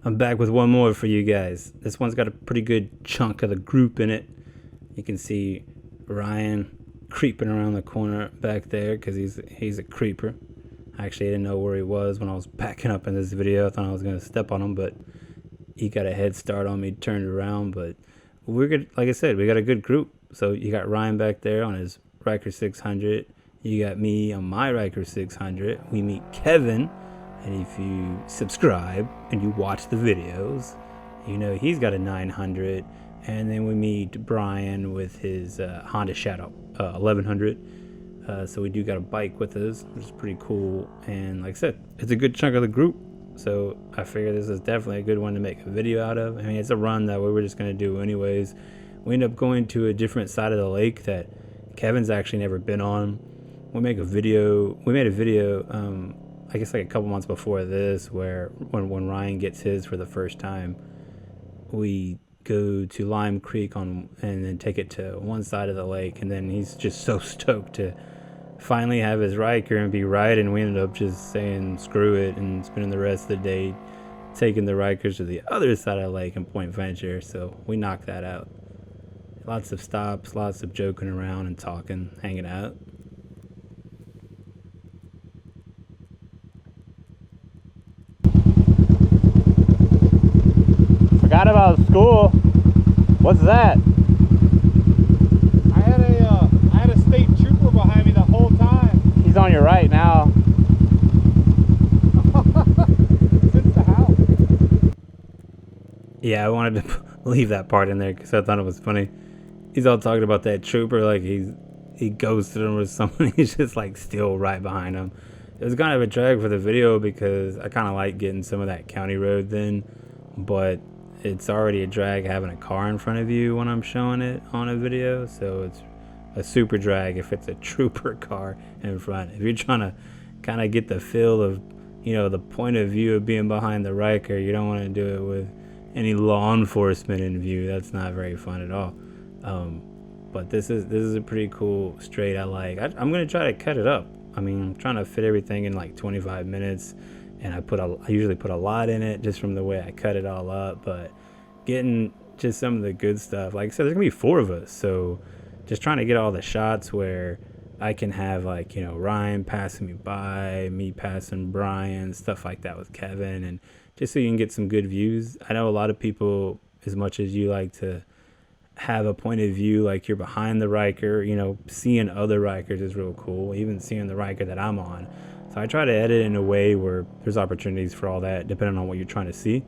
I'm back with one more for you guys. This one's got a pretty good chunk of the group in it. You can see Ryan creeping around the corner back there because he's a creeper. Actually, I didn't know where he was when I was backing up in this video. I thought I was going to step on him, but he got a head start on me, turned around. But we're good. Like I said, we got a good group. So you got Ryan back there on his Ryker 600. You got me on my Ryker 600. We meet Kevin. And if you subscribe and you watch the videos, you know he's got a 900. And then we meet Brian with his Honda Shadow 1100. So we do got a bike with us, which is pretty cool. And like I said, it's a good chunk of the group. So I figure this is definitely a good one to make a video out of. I mean, it's a run that we were just going to do anyways. We end up going to a different side of the lake that Kevin's actually never been on. We made a video, I guess like a couple months before this, where when Ryan gets his for the first time, we go to Lime Creek and then take it to one side of the lake, and then he's just so stoked to finally have his Ryker and be riding, and we ended up just saying screw it and spending the rest of the day taking the Rykers to the other side of the lake in Point Venture. So we knocked that out. Lots of stops, lots of joking around and talking, hanging out. Forgot about school. What's that? I had a state trooper behind me the whole time. He's on your right now. Since the house. Yeah, I wanted to leave that part in there because I thought it was funny. He's all talking about that trooper like he ghosted him or something. He's just like still right behind him. It was kind of a drag for the video because I kind of like getting some of that county road then, but it's already a drag having a car in front of you when I'm showing it on a video. So it's a super drag if it's a trooper car in front. If you're trying to kind of get the feel of, you know, the point of view of being behind the Ryker, you don't want to do it with any law enforcement in view. That's not very fun at all. But this is a pretty cool straight. I'm gonna try to cut it up. I mean, I'm trying to fit everything in like 25 minutes, and I usually put a lot in it just from the way I cut it all up. But getting just some of the good stuff, like I said, there's gonna be 4 of us, so just trying to get all the shots where I can have, like, you know, Ryan passing me by, me passing Brian, stuff like that with Kevin, and just so you can get some good views. I know a lot of people, as much as you like to have a point of view like you're behind the Ryker, you know, seeing other Rykers is real cool, even seeing the Ryker that I'm on. So I try to edit in a way where there's opportunities for all that depending on what you're trying to see.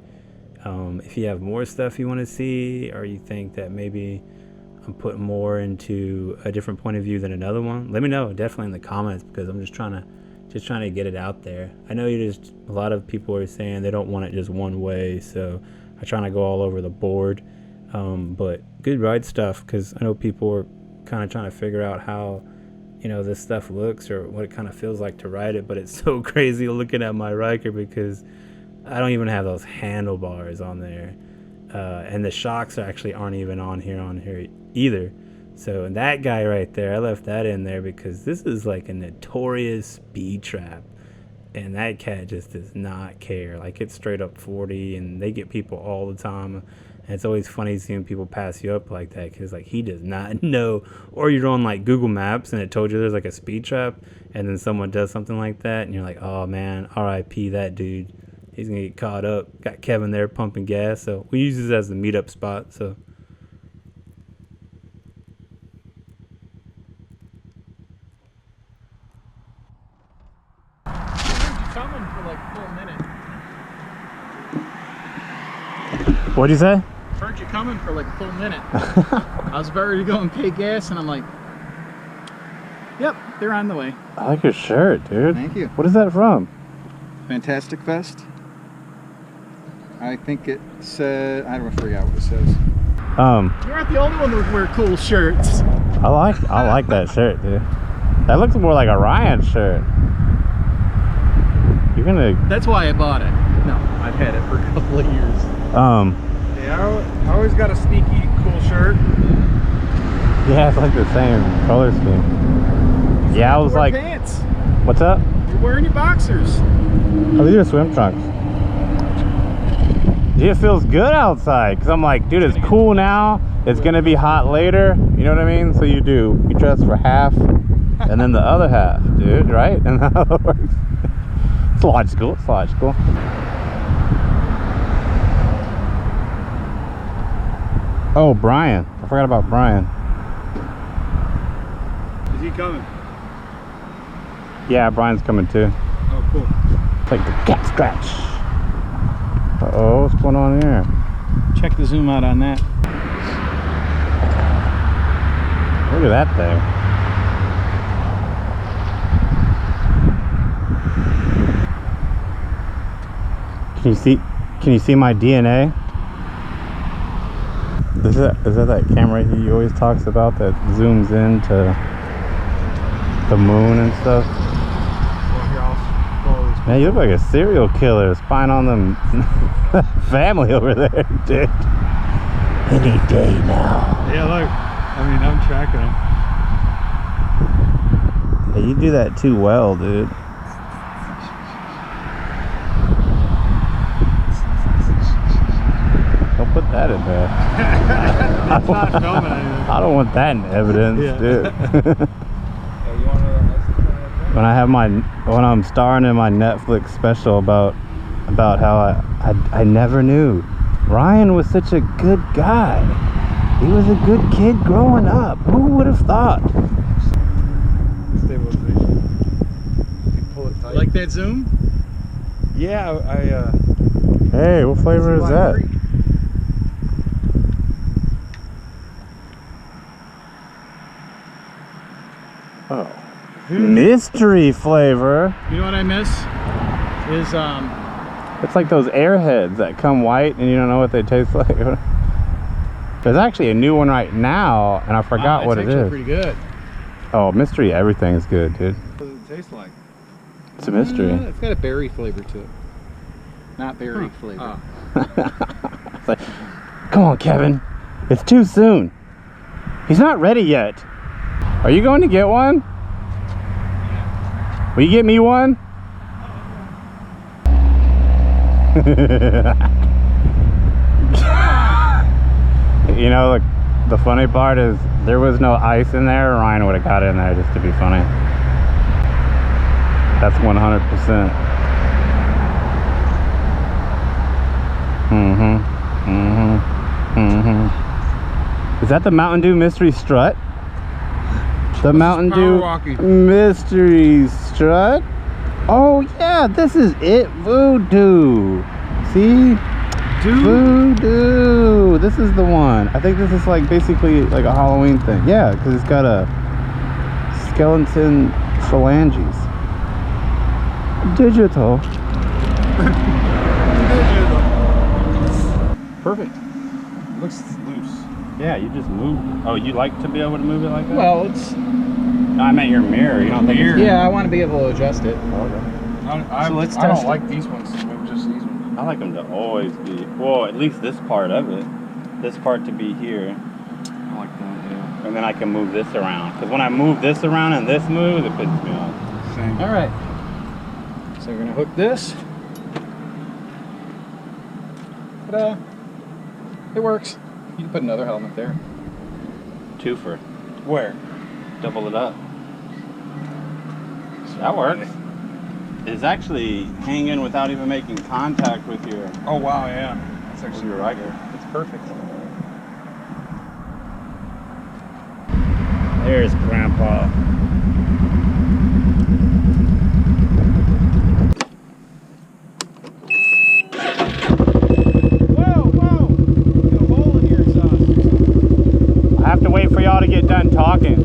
If you have more stuff you want to see, or you think that maybe I'm putting more into a different point of view than another one, let me know definitely in the comments, because I'm just trying to get it out there. I know a lot of people are saying they don't want it just one way, so I'm trying to go all over the board. But good ride stuff, because I know people are kind of trying to figure out how, you know, this stuff looks or what it kind of feels like to ride it. But it's so crazy looking at my Ryker because I don't even have those handlebars on there, and the shocks actually aren't even on here either. So, and that guy right there, I left that in there because this is like a notorious speed trap, and that cat just does not care. Like, it's straight up 40, and they get people all the time. And it's always funny seeing people pass you up like that, because like he does not know. Or you're on like Google Maps and it told you there's like a speed trap, and then someone does something like that, and you're like, oh man, RIP that dude. He's gonna get caught up. Got Kevin there pumping gas, so we use this as the meetup spot. So Coming for like a full minute. what'd you say? Heard you coming for like a full minute. I was about ready to go and pay gas, and I'm like, yep, they're on the way. I like your shirt, dude. Thank you. What is that from? Fantastic Vest. I think it said, I don't forget what it says. You're not the only one that wear cool shirts. I like that shirt, dude. That looks more like a Ryan shirt. You're gonna. That's why I bought it. No, I've had it for a couple of years. Yeah, I always got a sneaky cool shirt. Yeah, it's like the same color scheme. Yeah, I was like, pants. What's up? You're wearing your boxers. Oh, these are swim trunks. It feels good outside because I'm like, dude, it's cool now. It's gonna be hot later. You know what I mean? So you dress for half and then the other half, dude, right? And how it works. It's logical. It's logical. Oh, Brian. I forgot about Brian. Is he coming? Yeah, Brian's coming too. Oh, cool. It's like the cat scratch. Uh-oh, what's going on here? Check the zoom out on that. Look at that thing. Can you see my DNA? Is that camera he always talks about that zooms into the moon and stuff? Well, here, I'll follow this. Man, you look like a serial killer spying on them family over there, dude. Any day now. Yeah, look. I mean, I'm tracking him. Hey, you do that too well, dude. Don't put that in there. It's not filming anything. I don't want that in evidence, Yeah. dude. Hey, you want another license? when I'm starring in my Netflix special about how I never knew Ryan was such a good guy. He was a good kid growing up. Who would have thought? Stabilization. You pull it tight. Like that zoom? Yeah, Hey, what flavor is that? Oh, mystery flavor. You know what I miss? Is It's like those Airheads that come white and you don't know what they taste like. There's actually a new one right now, and I forgot what it is. Pretty good. Oh, mystery, everything's good, dude. what does it taste like? It's a mystery. It's got a berry flavor to it. Not berry flavor. It's like, come on, Kevin. It's too soon. He's not ready yet. Are you going to get one? Will you get me one? You know, the funny part is there was no ice in there. Ryan would have got in there just to be funny. That's 100%. Is that the Mountain Dew Mystery Strut? The Mountain Dew Mystery Strut? Oh yeah, this is it. Voodoo. See? Voodoo. This is the one. I think this is like basically like a Halloween thing. Yeah, because it's got a skeleton phalanges. Digital. Perfect. Looks loose. Yeah, you just move. Oh, you like to be able to move it like that? Well, it's No, I meant your mirror. You don't think it's... yeah. I want to be able to adjust it. I let's don't test it. like these ones. Maybe just these ones. I like them to always be, well, at least this part of it. This part to be here. I like that, yeah. And then I can move this around. Because when I move this around and this moves, it pisses me off. Same. All right. So we're gonna hook this. Ta-da! It works. You can put another helmet there. Twofer. Where? Double it up. That works. It's actually hanging without even making contact with your... Oh wow, yeah. That's actually your Ryker. It's perfect. There's Grandpa. Whoa! Got a hole in your exhaust. I have to wait for y'all to get done talking.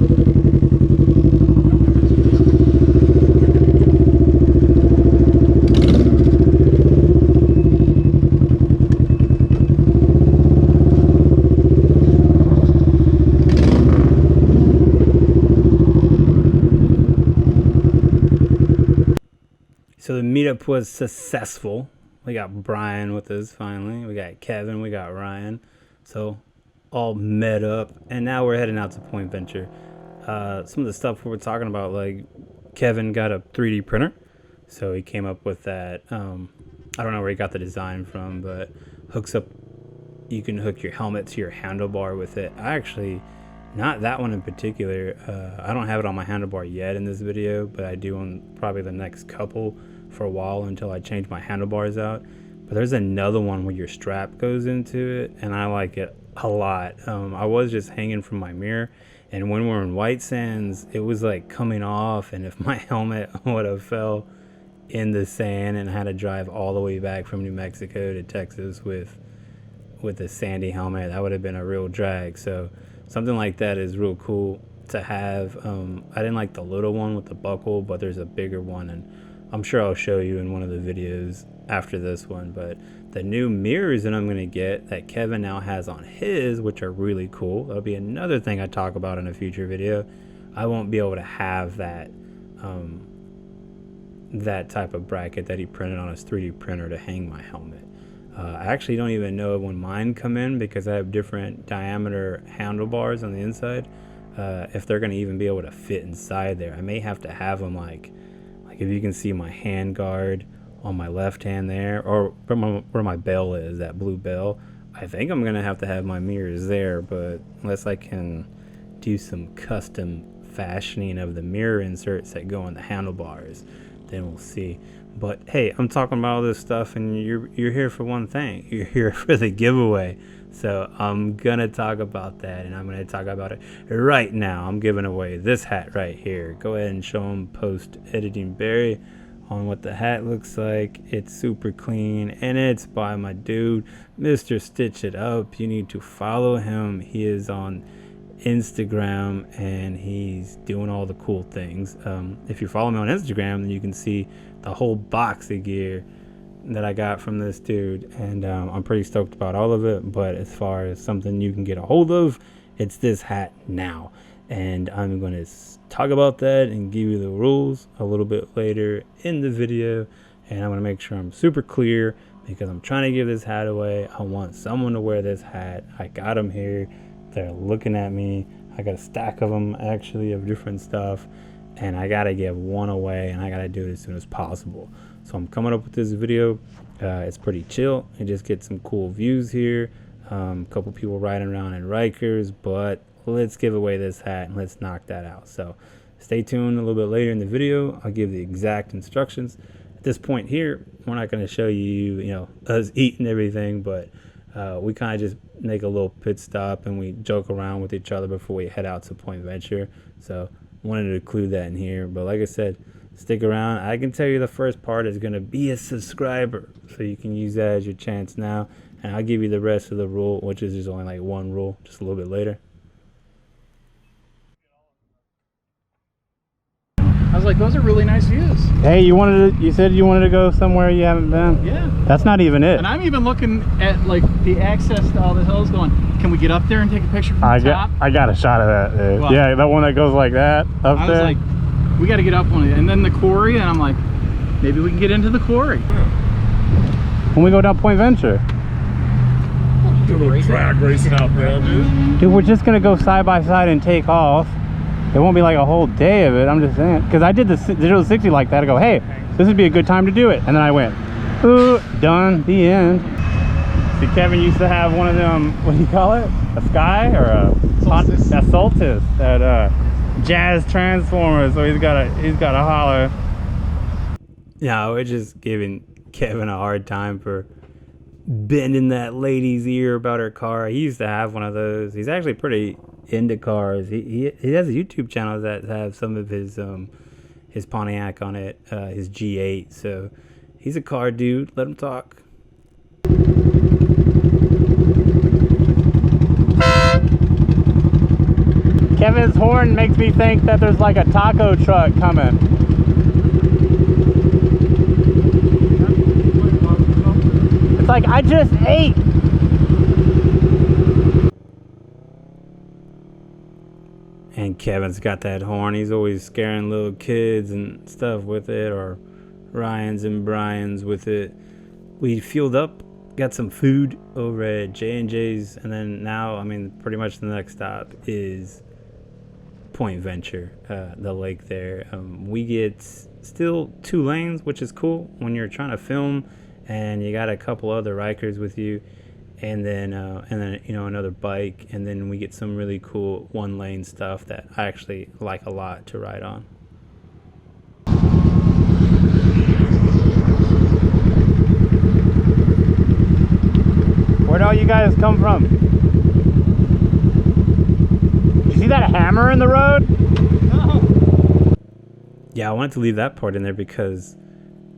So the meetup was successful. We got Brian with us finally. We got Kevin. We got Ryan. So all met up. And now we're heading out to Point Venture. Some of the stuff we were talking about, like Kevin got a 3D printer. So he came up with that I don't know where he got the design from, but hooks up. You can hook your helmet to your handlebar with it. I actually, not that one in particular. I don't have it on my handlebar yet in this video, but I do on probably the next couple for a while until I change my handlebars out. But there's another one where your strap goes into it, and I like it a lot. I was just hanging from my mirror, and when we're in White Sands, it was like coming off, and if my helmet would have fell in the sand and had to drive all the way back from New Mexico to Texas with a sandy helmet, that would have been a real drag. So something like that is real cool to have. I didn't like the little one with the buckle, but there's a bigger one, and I'm sure I'll show you in one of the videos after this one. But the new mirrors that I'm going to get that Kevin now has on his, which are really cool, that'll be another thing I talk about in a future video. I won't be able to have that that type of bracket that he printed on his 3D printer to hang my helmet. I actually don't even know when mine come in, because I have different diameter handlebars on the inside, if they're going to even be able to fit inside there. I may have to have them like if you can see my hand guard on my left hand there, or where my bell is, that blue bell, I think I'm going to have my mirrors there. But unless I can do some custom fashioning of the mirror inserts that go on the handlebars, then we'll see. But hey, I'm talking about all this stuff, and you're here for one thing. You're here for the giveaway. So I'm gonna talk about that, and I'm gonna talk about it right now. I'm giving away this hat right here. Go ahead and show them post editing Barry on what the hat looks like. It's super clean, and it's by my dude, Mr. Stitch It Up. You need to follow him. He is on Instagram, and he's doing all the cool things. If you follow me on Instagram, then you can see the whole box of gear that I got from this dude, and I'm pretty stoked about all of it. But as far as something you can get a hold of, it's this hat now, and I'm going to talk about that and give you the rules a little bit later in the video. And I'm going to make sure I'm super clear, because I'm trying to give this hat away. I want someone to wear this hat. I got them here. They're looking at me. I got a stack of them actually of different stuff, and I gotta give one away, and I gotta do it as soon as possible. So I'm coming up with this video. It's pretty chill. I just get some cool views here. A couple people riding around in Rykers, but let's give away this hat and let's knock that out. So stay tuned a little bit later in the video. I'll give the exact instructions. At this point here, we're not going to show you, us eating everything, but we kind of just make a little pit stop and we joke around with each other before we head out to Point Venture. So wanted to include that in here. But like I said, stick around. I can tell you the first part is going to be a subscriber, so you can use that as your chance now, and I'll give you the rest of the rule, which is just only like one rule, just a little bit later. I was like, those are really nice views. Hey, you said you wanted to go somewhere you haven't been? Yeah. That's not even it. And I'm even looking at like the access to all the hills going, can we get up there and take a picture from the top? I got a shot of that, dude. Well, yeah, that one that goes like that up there. I was like, we got to get up one of it. And then the quarry, and I'm like, maybe we can get into the quarry. When we go down Point Venture. Do a little drag racing out there, dude. Dude, we're just going to go side by side and take off. It won't be like a whole day of it, I'm just saying. Because I did the digital 60 like that. I go, hey, this would be a good time to do it. And then I went, ooh, done, the end. See, Kevin used to have one of them, what do you call it? A Sky or a Solstice? A Solstice. That jazz transformer. So he's got a holler. Yeah, we're just giving Kevin a hard time for bending that lady's ear about her car. He used to have one of those. He's actually pretty into cars. He has a YouTube channel that has some of his Pontiac on it, his G8. So he's a car dude. Let him talk. Kevin's horn makes me think that there's like a taco truck coming. It's like, I just ate. And Kevin's got that horn. He's always scaring little kids and stuff with it, or Ryans and Bryans with it. We fueled up, got some food over at J&J's, and then now, I mean, pretty much the next stop is Point Venture, the lake there. We get still 2 lanes, which is cool when you're trying to film and you got a couple other Rykers with you, and then you know, another bike, and then we get some really cool one lane stuff that I actually like a lot to ride on. Where'd all you guys come from? Did you see that hammer in the road? No. Yeah, I wanted to leave that part in there because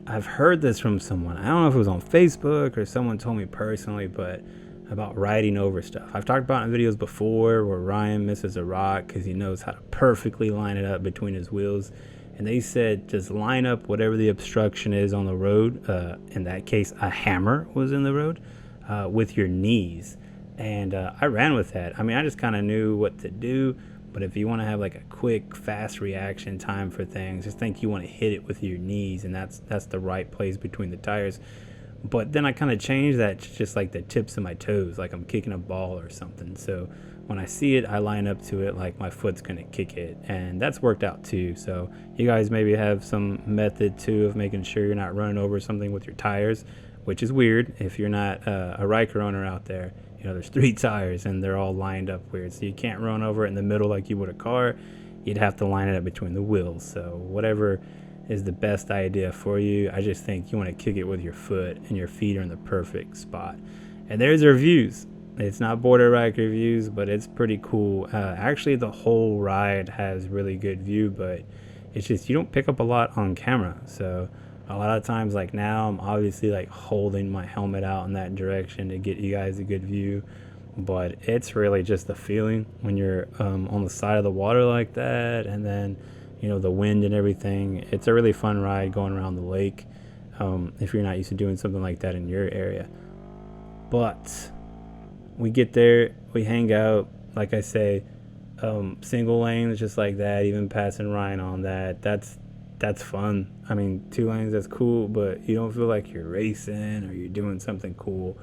I've heard this from someone. I don't know if it was on Facebook or someone told me personally, but about riding over stuff. I've talked about it in videos before where Ryan misses a rock because he knows how to perfectly line it up between his wheels. And they said just line up whatever the obstruction is on the road. In that case, a hammer was in the road, with your knees. And I ran with that. I mean, I just kind of knew what to do. But if you want to have like a quick, fast reaction time for things, just think you want to hit it with your knees, and that's the right place between the tires. But then I kind of changed that to just like the tips of my toes, like I'm kicking a ball or something. So when I see it, I line up to it like my foot's gonna kick it, and that's worked out too. So you guys maybe have some method too of making sure you're not running over something with your tires, which is weird if you're not a Ryker owner out there. You know, there's 3 tires and they're all lined up weird, so you can't run over it in the middle like you would a car. You'd have to line it up between the wheels. So whatever is the best idea for you, I just think you want to kick it with your foot, and your feet are in the perfect spot. And there's our views. It's not border Ryker views, but it's pretty cool. Actually, the whole ride has really good view, but it's just you don't pick up a lot on camera. So a lot of times, like now, I'm obviously like holding my helmet out in that direction to get you guys a good view, but it's really just the feeling when you're on the side of the water like that, and then you know, the wind and everything. It's a really fun ride going around the lake, if you're not used to doing something like that in your area. But we get there, we hang out, like I say, single lanes just like that, even passing Ryan on that, that's fun. I mean, 2 lanes, that's cool, but you don't feel like you're racing or you're doing something cool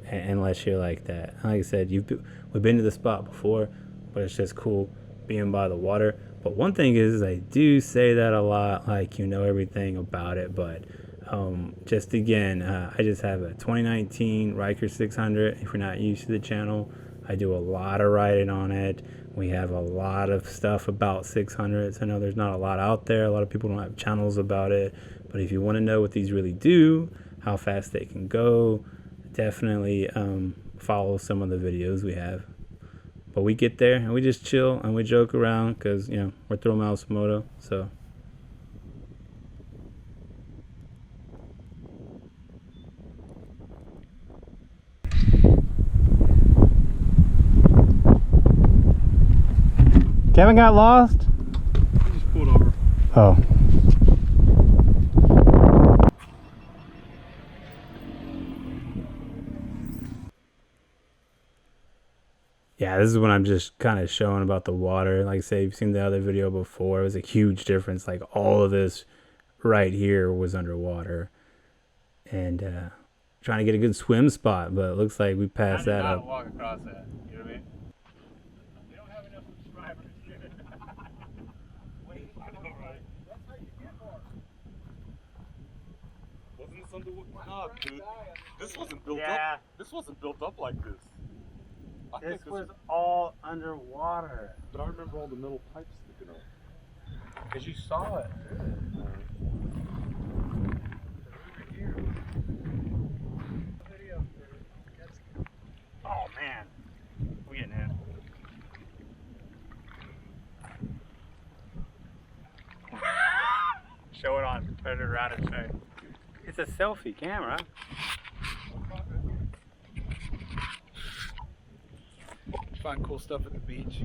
unless you're like that. Like I said, we've been to the spot before, but it's just cool being by the water. But one thing is, I do say that a lot, like you know everything about it, but just again, I just have a 2019 Ryker 600. If you're not used to the channel, I do a lot of riding on it. We have a lot of stuff about 600s. I know there's not a lot out there. A lot of people don't have channels about it. But if you want to know what these really do, how fast they can go, definitely follow some of the videos we have. But we get there and we just chill and we joke around because, you know, we're ThrillMouseMoto, so. Kevin got lost? He just pulled over. Oh. Yeah, this is when I'm just kind of showing about the water. Like I say, you've seen the other video before. It was a huge difference. Like all of this right here was underwater. And trying to get a good swim spot, but it looks like we passed that up. Walk across that. You know what I mean? We don't have enough subscribers. Wait, I know, right? That's how you get more. Wasn't this underwater? No, dude. This wasn't built up. This wasn't built up like this. This was all underwater. But I remember all the metal pipes sticking up. Because you saw it. Oh man, we're getting in. Show it on, put it around its face. It's a selfie camera. Find cool stuff at the beach.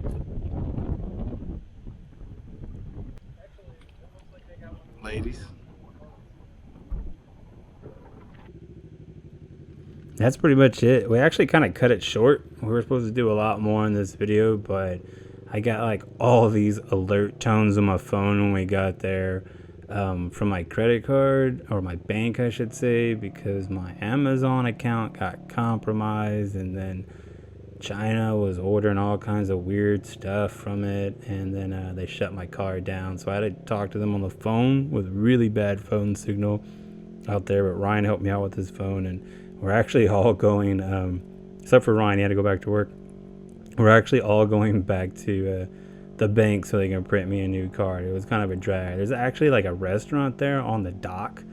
Ladies. That's pretty much it. We actually kind of cut it short. We were supposed to do a lot more in this video, but I got like all these alert tones on my phone when we got there, from my credit card, or my bank I should say, because my Amazon account got compromised, and then China was ordering all kinds of weird stuff from it, and then they shut my card down, so I had to talk to them on the phone with really bad phone signal, out there, but Ryan helped me out with his phone, and we're actually all going, except for Ryan, he had to go back to work. We're actually all going back to the bank so they can print me a new card. It was kind of a drag. There's actually like a restaurant there on the dock.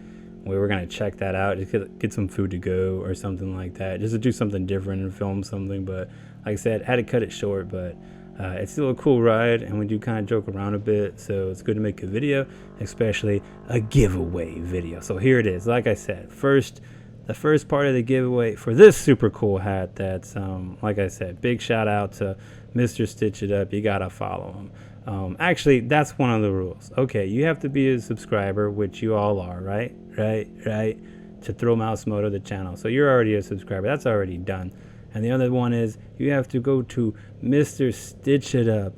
We were gonna check that out, just get some food to go or something like that, just to do something different and film something. But like I said, had to cut it short, but it's still a cool ride, and we do kind of joke around a bit, so it's good to make a video, especially a giveaway video. So here it is. Like I said, the first part of the giveaway for this super cool hat. That's like I said, big shout out to Mr. Stitch It Up. You gotta follow him. Actually, that's one of the rules. Okay, you have to be a subscriber, which you all are, right? To ThrillMouseMoto, the channel. So you're already a subscriber. That's already done. And the other one is you have to go to Mr. Stitch It Up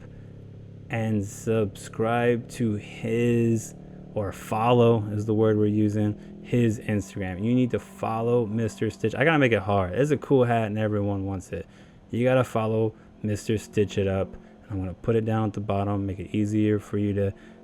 and subscribe to his, or follow is the word we're using, his Instagram. You need to follow Mr. Stitch. I gotta make it hard. It's a cool hat and everyone wants it. You gotta follow Mr. Stitch It Up. I'm gonna put it down at the bottom, make it easier for you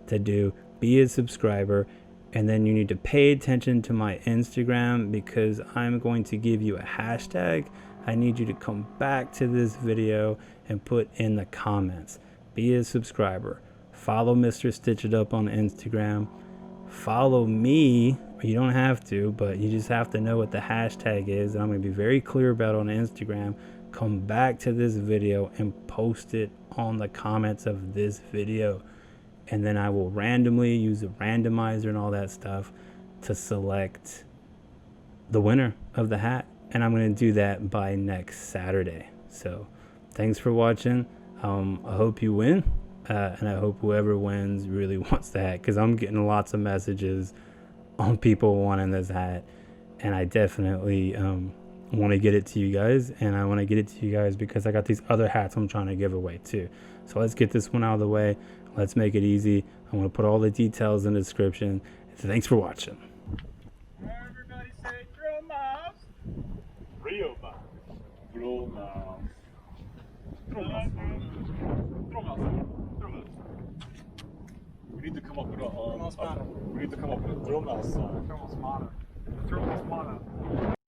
to do. Be a subscriber, and then you need to pay attention to my Instagram, because I'm going to give you a hashtag. I need you to come back to this video and put in the comments. Be a subscriber. Follow Mr. Stitch It Up on Instagram. Follow me. You don't have to, but you just have to know what the hashtag is, and I'm going to be very clear about it on Instagram. Come back to this video and post it on the comments of this video, and then I will randomly use a randomizer and all that stuff to select the winner of the hat, and I'm going to do that by next Saturday. So thanks for watching. I hope you win, and I hope whoever wins really wants the hat, because I'm getting lots of messages on people wanting this hat, and I definitely want to get it to you guys, and I want to get it to you guys because I got these other hats I'm trying to give away too. So let's get this one out of the way. Let's make it easy. I'm going to put all the details in the description. Thanks for watching. Everybody say Drill Mouse. Rio Mouse. Drill Mouse. Drill Mouse. Drill Mouse. Drill Mouse. We need to come up with a Mouse motto. we need to come up with a Drill Mouse song. Drill Mouse motto. Drill Mouse motto.